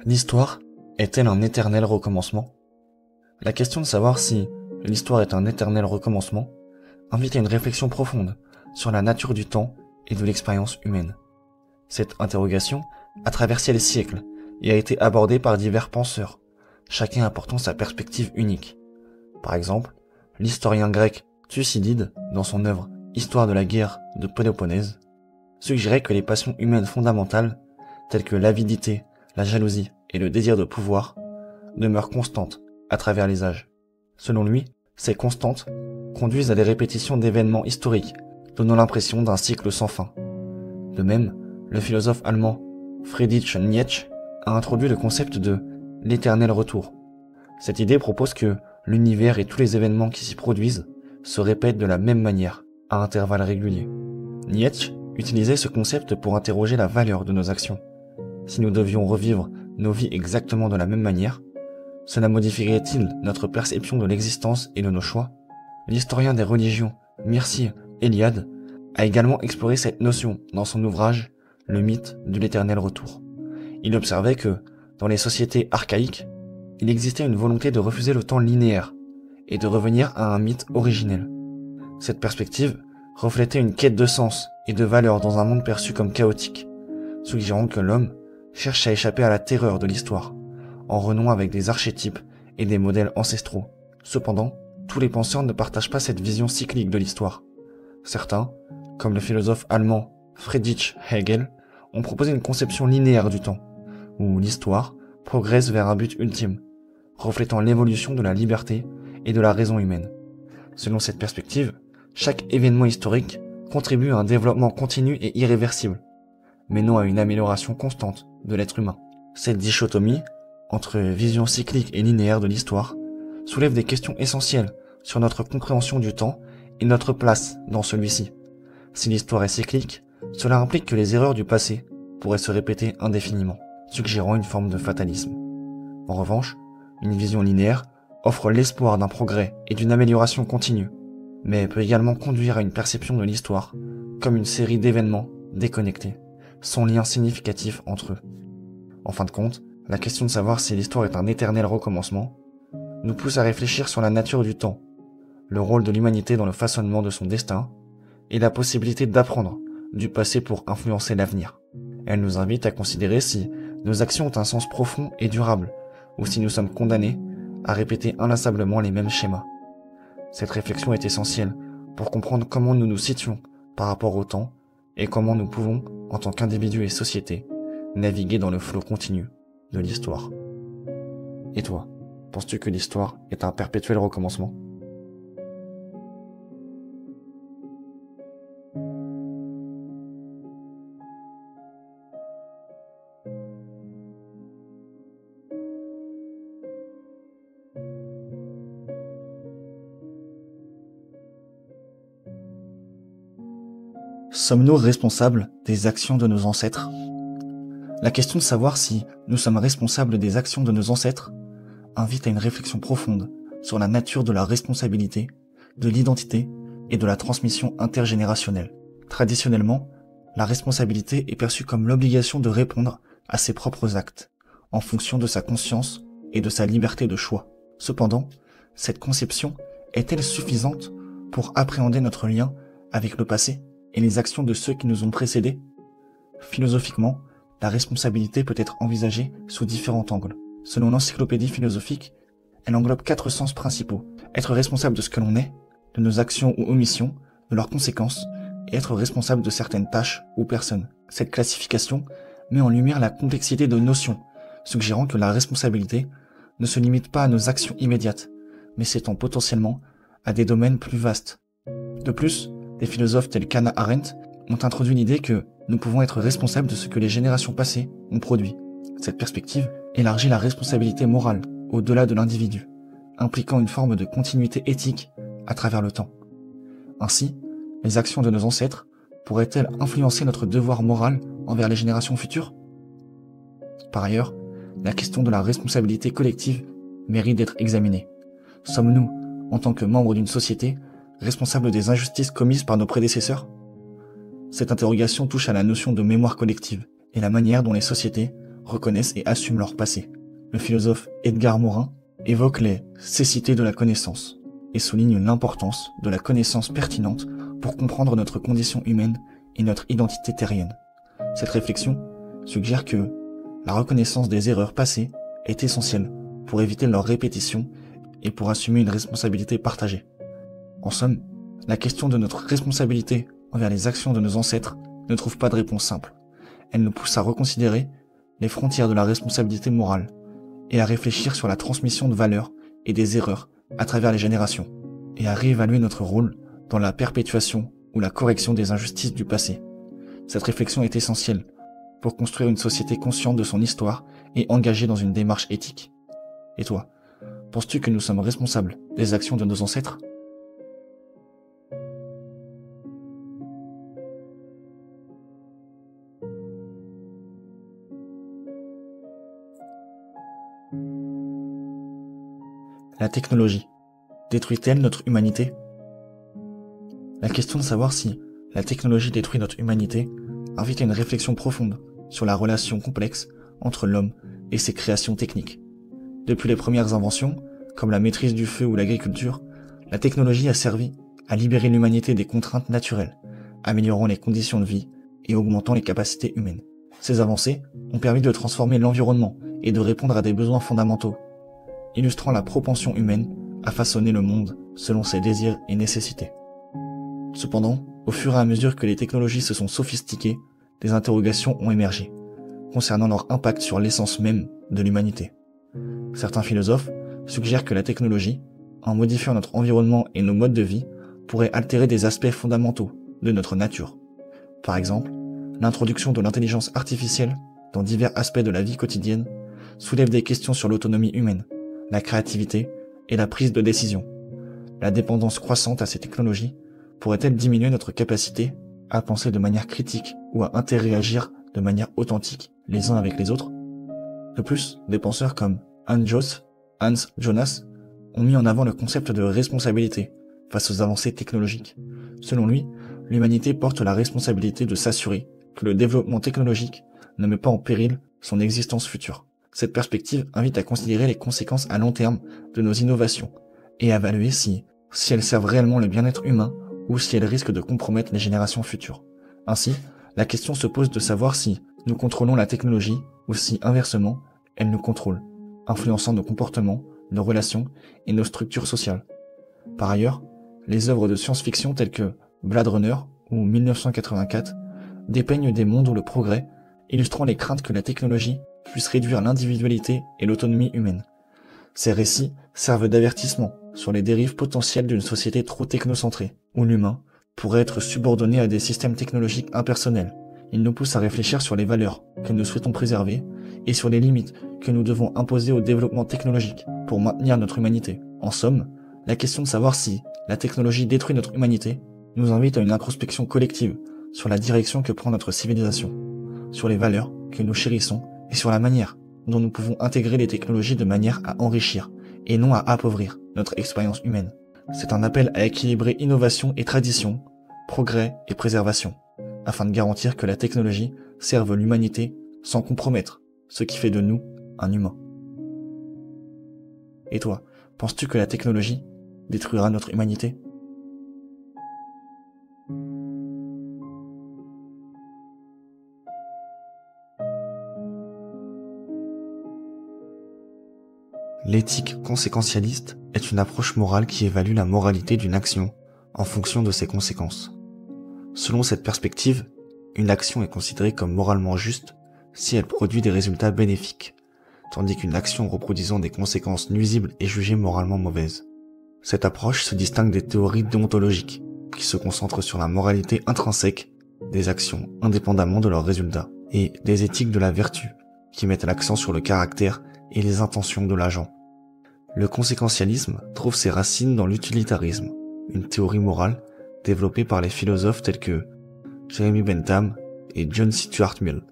L'histoire est-elle un éternel recommencement? La question de savoir si l'histoire est un éternel recommencement invite à une réflexion profonde sur la nature du temps et de l'expérience humaine. Cette interrogation a traversé les siècles et a été abordée par divers penseurs, chacun apportant sa perspective unique. Par exemple, l'historien grec Thucydide, dans son œuvre Histoire de la guerre de Péloponnèse, suggérait que les passions humaines fondamentales, telles que l'avidité, la jalousie et le désir de pouvoir, demeurent constantes à travers les âges. Selon lui, ces constantes conduisent à des répétitions d'événements historiques, donnant l'impression d'un cycle sans fin. De même, le philosophe allemand Friedrich Nietzsche a introduit le concept de l'éternel retour. Cette idée propose que l'univers et tous les événements qui s'y produisent se répètent de la même manière, à intervalles réguliers. Nietzsche utilisait ce concept pour interroger la valeur de nos actions. Si nous devions revivre nos vies exactement de la même manière, cela modifierait-il notre perception de l'existence et de nos choix? L'historien des religions, Mircea Eliade, a également exploré cette notion dans son ouvrage Le mythe de l'éternel retour. Il observait que, dans les sociétés archaïques, il existait une volonté de refuser le temps linéaire et de revenir à un mythe originel. Cette perspective reflétait une quête de sens et de valeur dans un monde perçu comme chaotique, suggérant que l'homme cherche à échapper à la terreur de l'histoire, en renouant avec des archétypes et des modèles ancestraux. Cependant, tous les penseurs ne partagent pas cette vision cyclique de l'histoire. Certains, comme le philosophe allemand Friedrich Hegel, ont proposé une conception linéaire du temps, où l'histoire progresse vers un but ultime, reflétant l'évolution de la liberté et de la raison humaine. Selon cette perspective, chaque événement historique contribue à un développement continu et irréversible, mais non à une amélioration constante de l'être humain. Cette dichotomie, entre vision cyclique et linéaire de l'histoire, soulève des questions essentielles sur notre compréhension du temps et notre place dans celui-ci. Si l'histoire est cyclique, cela implique que les erreurs du passé pourraient se répéter indéfiniment, suggérant une forme de fatalisme. En revanche, une vision linéaire offre l'espoir d'un progrès et d'une amélioration continue, mais peut également conduire à une perception de l'histoire comme une série d'événements déconnectés, sans lien significatif entre eux. En fin de compte, la question de savoir si l'histoire est un éternel recommencement nous pousse à réfléchir sur la nature du temps, le rôle de l'humanité dans le façonnement de son destin, et la possibilité d'apprendre du passé pour influencer l'avenir. Elle nous invite à considérer si nos actions ont un sens profond et durable, ou si nous sommes condamnés à répéter inlassablement les mêmes schémas. Cette réflexion est essentielle pour comprendre comment nous nous situons par rapport au temps et comment nous pouvons, en tant qu'individus et société, naviguer dans le flot continu de l'histoire. Et toi, penses-tu que l'histoire est un perpétuel recommencement ? Sommes-nous responsables des actions de nos ancêtres? La question de savoir si nous sommes responsables des actions de nos ancêtres invite à une réflexion profonde sur la nature de la responsabilité, de l'identité et de la transmission intergénérationnelle. Traditionnellement, la responsabilité est perçue comme l'obligation de répondre à ses propres actes, en fonction de sa conscience et de sa liberté de choix. Cependant, cette conception est-elle suffisante pour appréhender notre lien avec le passé et les actions de ceux qui nous ont précédés? Philosophiquement, la responsabilité peut être envisagée sous différents angles. Selon l'encyclopédie philosophique, elle englobe 4 sens principaux. Être responsable de ce que l'on est, de nos actions ou omissions, de leurs conséquences, et être responsable de certaines tâches ou personnes. Cette classification met en lumière la complexité de notions, suggérant que la responsabilité ne se limite pas à nos actions immédiates, mais s'étend potentiellement à des domaines plus vastes. De plus, des philosophes tels qu'Hannah Arendt ont introduit l'idée que nous pouvons être responsables de ce que les générations passées ont produit. Cette perspective élargit la responsabilité morale au-delà de l'individu, impliquant une forme de continuité éthique à travers le temps. Ainsi, les actions de nos ancêtres pourraient-elles influencer notre devoir moral envers les générations futures? Par ailleurs, la question de la responsabilité collective mérite d'être examinée. Sommes-nous, en tant que membres d'une société, responsables des injustices commises par nos prédécesseurs? Cette interrogation touche à la notion de mémoire collective et la manière dont les sociétés reconnaissent et assument leur passé. Le philosophe Edgar Morin évoque les cécités de la connaissance et souligne l'importance de la connaissance pertinente pour comprendre notre condition humaine et notre identité terrienne. Cette réflexion suggère que la reconnaissance des erreurs passées est essentielle pour éviter leur répétition et pour assumer une responsabilité partagée. En somme, la question de notre responsabilité envers les actions de nos ancêtres ne trouve pas de réponse simple. Elle nous pousse à reconsidérer les frontières de la responsabilité morale et à réfléchir sur la transmission de valeurs et des erreurs à travers les générations, et à réévaluer notre rôle dans la perpétuation ou la correction des injustices du passé. Cette réflexion est essentielle pour construire une société consciente de son histoire et engagée dans une démarche éthique. Et toi, penses-tu que nous sommes responsables des actions de nos ancêtres ? La technologie détruit-elle notre humanité ? La question de savoir si la technologie détruit notre humanité invite à une réflexion profonde sur la relation complexe entre l'homme et ses créations techniques. Depuis les premières inventions, comme la maîtrise du feu ou l'agriculture, la technologie a servi à libérer l'humanité des contraintes naturelles, améliorant les conditions de vie et augmentant les capacités humaines. Ces avancées ont permis de transformer l'environnement et de répondre à des besoins fondamentaux, illustrant la propension humaine à façonner le monde selon ses désirs et nécessités. Cependant, au fur et à mesure que les technologies se sont sophistiquées, des interrogations ont émergé concernant leur impact sur l'essence même de l'humanité. Certains philosophes suggèrent que la technologie, en modifiant notre environnement et nos modes de vie, pourrait altérer des aspects fondamentaux de notre nature. Par exemple, l'introduction de l'intelligence artificielle dans divers aspects de la vie quotidienne soulève des questions sur l'autonomie humaine, la créativité et la prise de décision. La dépendance croissante à ces technologies pourrait-elle diminuer notre capacité à penser de manière critique ou à interagir de manière authentique les uns avec les autres? De plus, des penseurs comme Hans Jonas ont mis en avant le concept de responsabilité face aux avancées technologiques. Selon lui, l'humanité porte la responsabilité de s'assurer que le développement technologique ne met pas en péril son existence future. Cette perspective invite à considérer les conséquences à long terme de nos innovations et à évaluer si elles servent réellement le bien-être humain ou si elles risquent de compromettre les générations futures. Ainsi, la question se pose de savoir si nous contrôlons la technologie ou si, inversement, elle nous contrôle, influençant nos comportements, nos relations et nos structures sociales. Par ailleurs, les œuvres de science-fiction telles que Blade Runner ou 1984 dépeignent des mondes où le progrès, illustrant les craintes que la technologie puisse réduire l'individualité et l'autonomie humaine. Ces récits servent d'avertissement sur les dérives potentielles d'une société trop technocentrée, où l'humain pourrait être subordonné à des systèmes technologiques impersonnels. Ils nous poussent à réfléchir sur les valeurs que nous souhaitons préserver et sur les limites que nous devons imposer au développement technologique pour maintenir notre humanité. En somme, la question de savoir si la technologie détruit notre humanité nous invite à une introspection collective sur la direction que prend notre civilisation, sur les valeurs que nous chérissons et sur la manière dont nous pouvons intégrer les technologies de manière à enrichir et non à appauvrir notre expérience humaine. C'est un appel à équilibrer innovation et tradition, progrès et préservation, afin de garantir que la technologie serve l'humanité sans compromettre ce qui fait de nous un humain. Et toi, penses-tu que la technologie détruira notre humanité ? L'éthique conséquentialiste est une approche morale qui évalue la moralité d'une action en fonction de ses conséquences. Selon cette perspective, une action est considérée comme moralement juste si elle produit des résultats bénéfiques, tandis qu'une action reproduisant des conséquences nuisibles est jugée moralement mauvaise. Cette approche se distingue des théories déontologiques, qui se concentrent sur la moralité intrinsèque des actions indépendamment de leurs résultats, et des éthiques de la vertu, qui mettent l'accent sur le caractère et les intentions de l'agent. Le conséquentialisme trouve ses racines dans l'utilitarisme, une théorie morale développée par les philosophes tels que Jeremy Bentham et John Stuart Mill.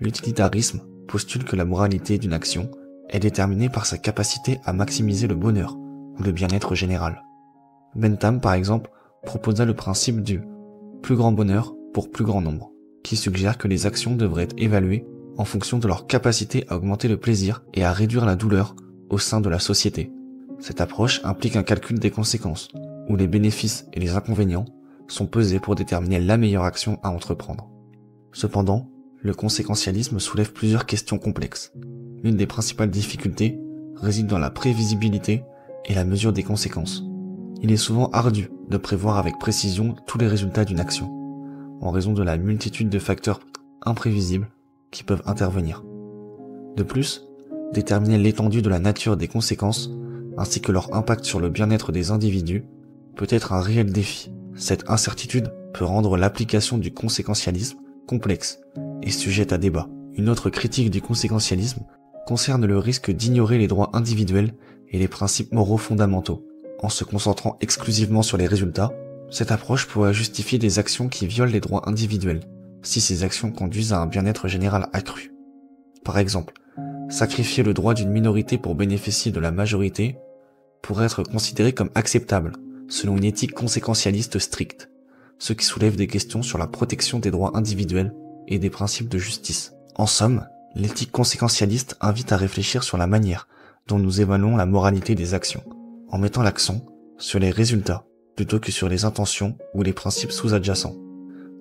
L'utilitarisme postule que la moralité d'une action est déterminée par sa capacité à maximiser le bonheur ou le bien-être général. Bentham, par exemple, proposa le principe du plus grand bonheur pour plus grand nombre, qui suggère que les actions devraient être évaluées en fonction de leur capacité à augmenter le plaisir et à réduire la douleur au sein de la société. Cette approche implique un calcul des conséquences, où les bénéfices et les inconvénients sont pesés pour déterminer la meilleure action à entreprendre. Cependant, le conséquentialisme soulève plusieurs questions complexes. L'une des principales difficultés réside dans la prévisibilité et la mesure des conséquences. Il est souvent ardu de prévoir avec précision tous les résultats d'une action, en raison de la multitude de facteurs imprévisibles qui peuvent intervenir. De plus, déterminer l'étendue de la nature des conséquences, ainsi que leur impact sur le bien-être des individus, peut être un réel défi. Cette incertitude peut rendre l'application du conséquentialisme complexe et sujette à débat. Une autre critique du conséquentialisme concerne le risque d'ignorer les droits individuels et les principes moraux fondamentaux. En se concentrant exclusivement sur les résultats, cette approche pourrait justifier des actions qui violent les droits individuels, si ces actions conduisent à un bien-être général accru. Par exemple, sacrifier le droit d'une minorité pour bénéficier de la majorité pourrait être considéré comme acceptable, selon une éthique conséquentialiste stricte, ce qui soulève des questions sur la protection des droits individuels et des principes de justice. En somme, l'éthique conséquentialiste invite à réfléchir sur la manière dont nous évaluons la moralité des actions, en mettant l'accent sur les résultats plutôt que sur les intentions ou les principes sous-adjacents.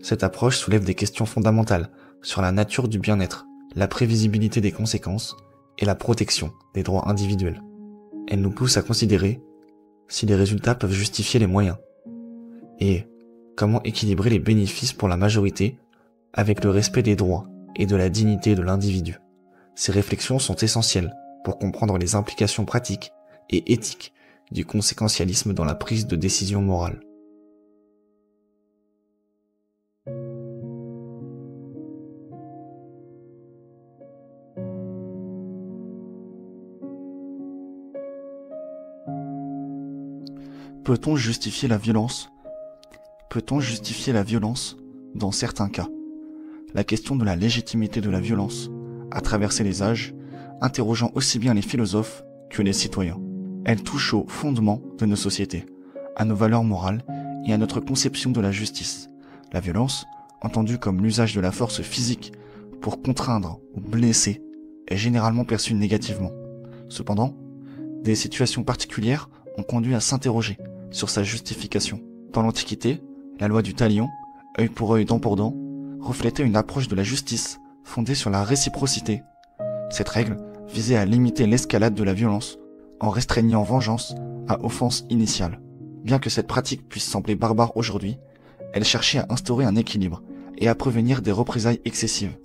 Cette approche soulève des questions fondamentales sur la nature du bien-être, la prévisibilité des conséquences et la protection des droits individuels. Elle nous pousse à considérer si les résultats peuvent justifier les moyens et comment équilibrer les bénéfices pour la majorité avec le respect des droits et de la dignité de l'individu. Ces réflexions sont essentielles pour comprendre les implications pratiques et éthiques du conséquentialisme dans la prise de décision morale. Peut-on justifier la violence ? Peut-on justifier la violence dans certains cas ? La question de la légitimité de la violence a traversé les âges, interrogeant aussi bien les philosophes que les citoyens. Elle touche aux fondements de nos sociétés, à nos valeurs morales et à notre conception de la justice. La violence, entendue comme l'usage de la force physique pour contraindre ou blesser, est généralement perçue négativement. Cependant, des situations particulières ont conduit à s'interroger sur sa justification. Dans l'Antiquité, la loi du talion, œil pour œil, dent pour dent, reflétait une approche de la justice fondée sur la réciprocité. Cette règle visait à limiter l'escalade de la violence en restreignant vengeance à offense initiale. Bien que cette pratique puisse sembler barbare aujourd'hui, elle cherchait à instaurer un équilibre et à prévenir des représailles excessives.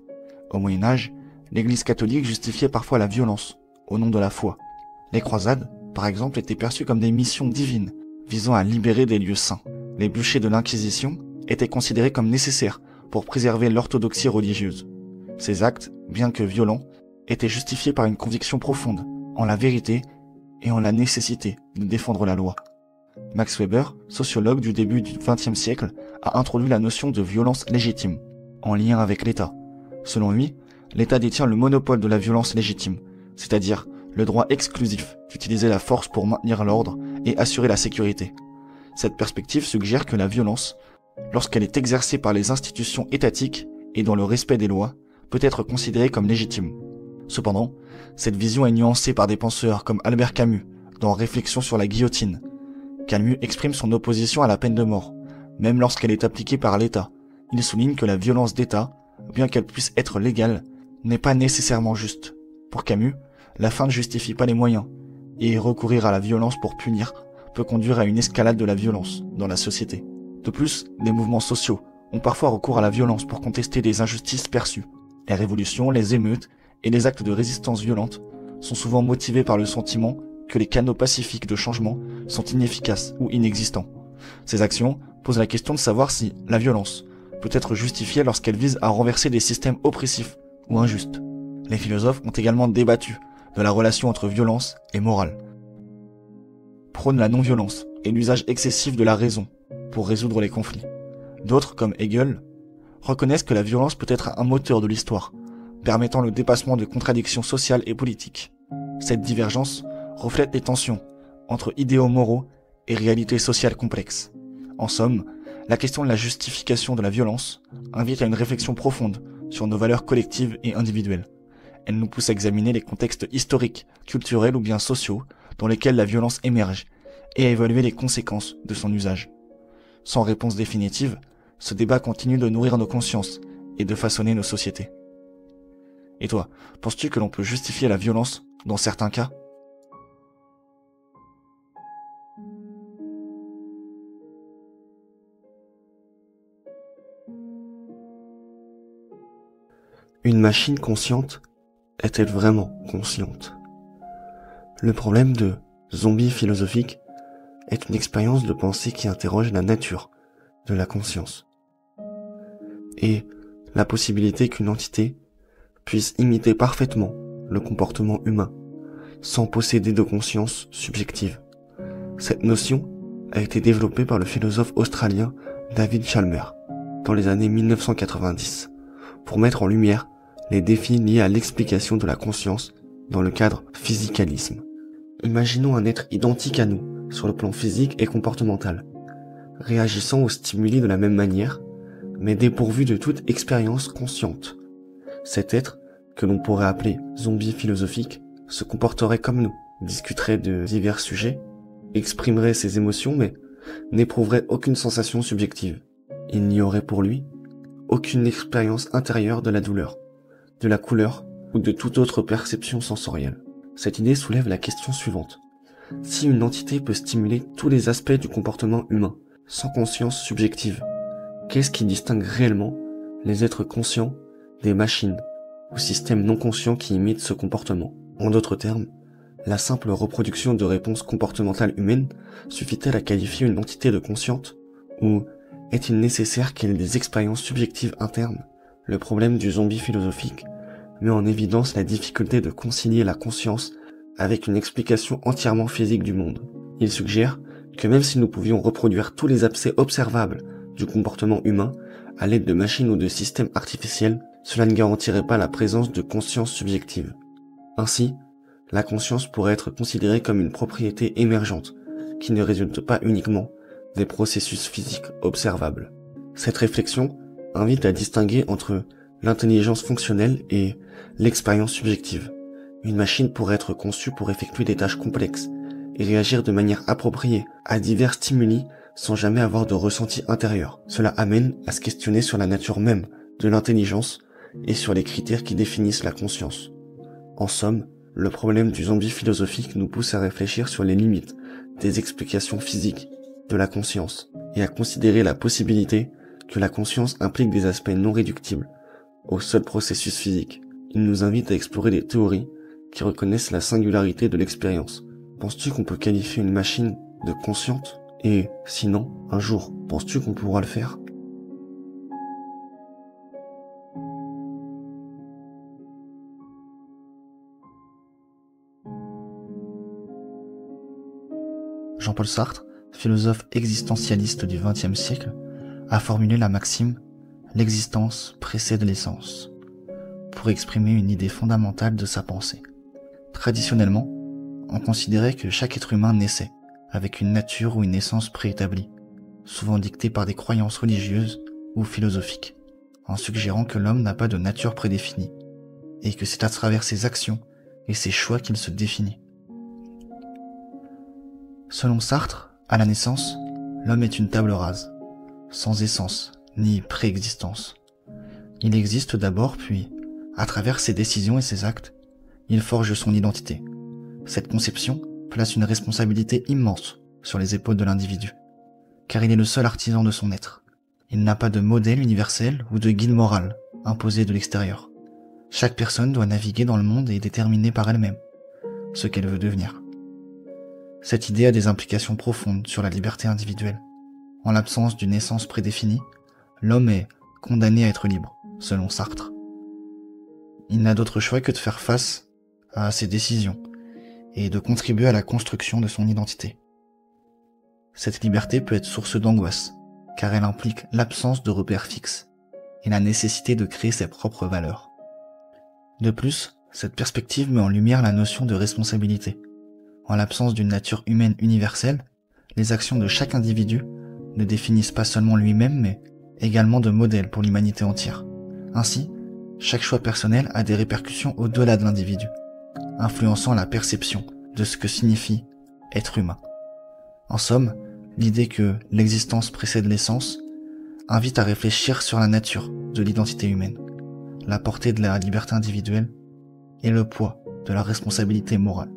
Au Moyen-Âge, l'Église catholique justifiait parfois la violence au nom de la foi. Les croisades, par exemple, étaient perçues comme des missions divines visant à libérer des lieux saints. Les bûchers de l'Inquisition étaient considérés comme nécessaires pour préserver l'orthodoxie religieuse. Ces actes, bien que violents, étaient justifiés par une conviction profonde en la vérité et en la nécessité de défendre la loi. Max Weber, sociologue du début du XXe siècle, a introduit la notion de violence légitime, en lien avec l'État. Selon lui, l'État détient le monopole de la violence légitime, c'est-à-dire le droit exclusif d'utiliser la force pour maintenir l'ordre et assurer la sécurité. Cette perspective suggère que la violence, lorsqu'elle est exercée par les institutions étatiques et dans le respect des lois, peut être considérée comme légitime. Cependant, cette vision est nuancée par des penseurs comme Albert Camus dans Réflexions sur la guillotine. Camus exprime son opposition à la peine de mort, même lorsqu'elle est appliquée par l'État. Il souligne que la violence d'État, bien qu'elle puisse être légale, n'est pas nécessairement juste. Pour Camus, la fin ne justifie pas les moyens, et recourir à la violence pour punir peut conduire à une escalade de la violence dans la société. De plus, les mouvements sociaux ont parfois recours à la violence pour contester des injustices perçues. Les révolutions, les émeutes et les actes de résistance violente sont souvent motivés par le sentiment que les canaux pacifiques de changement sont inefficaces ou inexistants. Ces actions posent la question de savoir si la violence peut être justifiée lorsqu'elle vise à renverser des systèmes oppressifs ou injustes. Les philosophes ont également débattu de la relation entre violence et morale, prônent la non-violence et l'usage excessif de la raison pour résoudre les conflits. D'autres, comme Hegel, reconnaissent que la violence peut être un moteur de l'histoire, permettant le dépassement de contradictions sociales et politiques. Cette divergence reflète les tensions entre idéaux moraux et réalités sociales complexes. En somme, la question de la justification de la violence invite à une réflexion profonde sur nos valeurs collectives et individuelles. Elle nous pousse à examiner les contextes historiques, culturels ou bien sociaux dans lesquels la violence émerge et à évaluer les conséquences de son usage. Sans réponse définitive, ce débat continue de nourrir nos consciences et de façonner nos sociétés. Et toi, penses-tu que l'on peut justifier la violence dans certains cas ? Une machine consciente est-elle vraiment consciente ? Le problème de zombie philosophique est une expérience de pensée qui interroge la nature de la conscience et la possibilité qu'une entité puisse imiter parfaitement le comportement humain sans posséder de conscience subjective. Cette notion a été développée par le philosophe australien David Chalmers dans les années 1990 pour mettre en lumière les défis liés à l'explication de la conscience dans le cadre physicalisme. Imaginons un être identique à nous sur le plan physique et comportemental, réagissant aux stimuli de la même manière, mais dépourvu de toute expérience consciente. Cet être, que l'on pourrait appeler zombie philosophique, se comporterait comme nous, discuterait de divers sujets, exprimerait ses émotions mais n'éprouverait aucune sensation subjective. Il n'y aurait pour lui aucune expérience intérieure de la douleur, de la couleur ou de toute autre perception sensorielle. Cette idée soulève la question suivante. Si une entité peut stimuler tous les aspects du comportement humain, sans conscience subjective, qu'est-ce qui distingue réellement les êtres conscients des machines ou systèmes non conscients qui imitent ce comportement? En d'autres termes, la simple reproduction de réponses comportementales humaines suffit-elle à qualifier une entité de consciente? Ou est-il nécessaire qu'elle ait des expériences subjectives internes? Le problème du zombie philosophique met en évidence la difficulté de concilier la conscience avec une explication entièrement physique du monde. Il suggère que même si nous pouvions reproduire tous les aspects observables du comportement humain à l'aide de machines ou de systèmes artificiels, cela ne garantirait pas la présence de conscience subjective. Ainsi, la conscience pourrait être considérée comme une propriété émergente, qui ne résulte pas uniquement des processus physiques observables. Cette réflexion invite à distinguer entre l'intelligence fonctionnelle et l'expérience subjective. Une machine pourrait être conçue pour effectuer des tâches complexes et réagir de manière appropriée à divers stimuli sans jamais avoir de ressenti intérieur. Cela amène à se questionner sur la nature même de l'intelligence et sur les critères qui définissent la conscience. En somme, le problème du zombie philosophique nous pousse à réfléchir sur les limites des explications physiques de la conscience et à considérer la possibilité que la conscience implique des aspects non réductibles au seul processus physique. Il nous invite à explorer des théories qui reconnaissent la singularité de l'expérience. Penses-tu qu'on peut qualifier une machine de consciente? Et sinon, un jour, penses-tu qu'on pourra le faire? Jean-Paul Sartre, philosophe existentialiste du XXe siècle, a formulé la maxime « l'existence précède l'essence » pour exprimer une idée fondamentale de sa pensée. Traditionnellement, on considérait que chaque être humain naissait avec une nature ou une essence préétablie, souvent dictée par des croyances religieuses ou philosophiques, en suggérant que l'homme n'a pas de nature prédéfinie, et que c'est à travers ses actions et ses choix qu'il se définit. Selon Sartre, à la naissance, l'homme est une table rase, sans essence ni préexistence. Il existe d'abord, puis, à travers ses décisions et ses actes, il forge son identité. Cette conception place une responsabilité immense sur les épaules de l'individu, car il est le seul artisan de son être. Il n'a pas de modèle universel ou de guide moral imposé de l'extérieur. Chaque personne doit naviguer dans le monde et déterminer par elle-même ce qu'elle veut devenir. Cette idée a des implications profondes sur la liberté individuelle. En l'absence d'une essence prédéfinie, l'homme est condamné à être libre, selon Sartre. Il n'a d'autre choix que de faire face à ses décisions et de contribuer à la construction de son identité. Cette liberté peut être source d'angoisse, car elle implique l'absence de repères fixes et la nécessité de créer ses propres valeurs. De plus, cette perspective met en lumière la notion de responsabilité. En l'absence d'une nature humaine universelle, les actions de chaque individu ne définissent pas seulement lui-même, mais également de modèles pour l'humanité entière. Ainsi, chaque choix personnel a des répercussions au-delà de l'individu, influençant la perception de ce que signifie être humain. En somme, l'idée que l'existence précède l'essence invite à réfléchir sur la nature de l'identité humaine, la portée de la liberté individuelle et le poids de la responsabilité morale.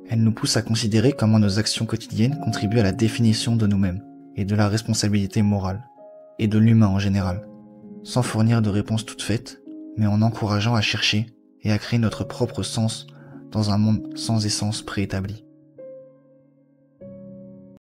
Elle nous pousse à considérer comment nos actions quotidiennes contribuent à la définition de nous-mêmes et de la responsabilité morale, et de l'humain en général, sans fournir de réponses toutes faites, mais en encourageant à chercher et à créer notre propre sens dans un monde sans essence préétablie.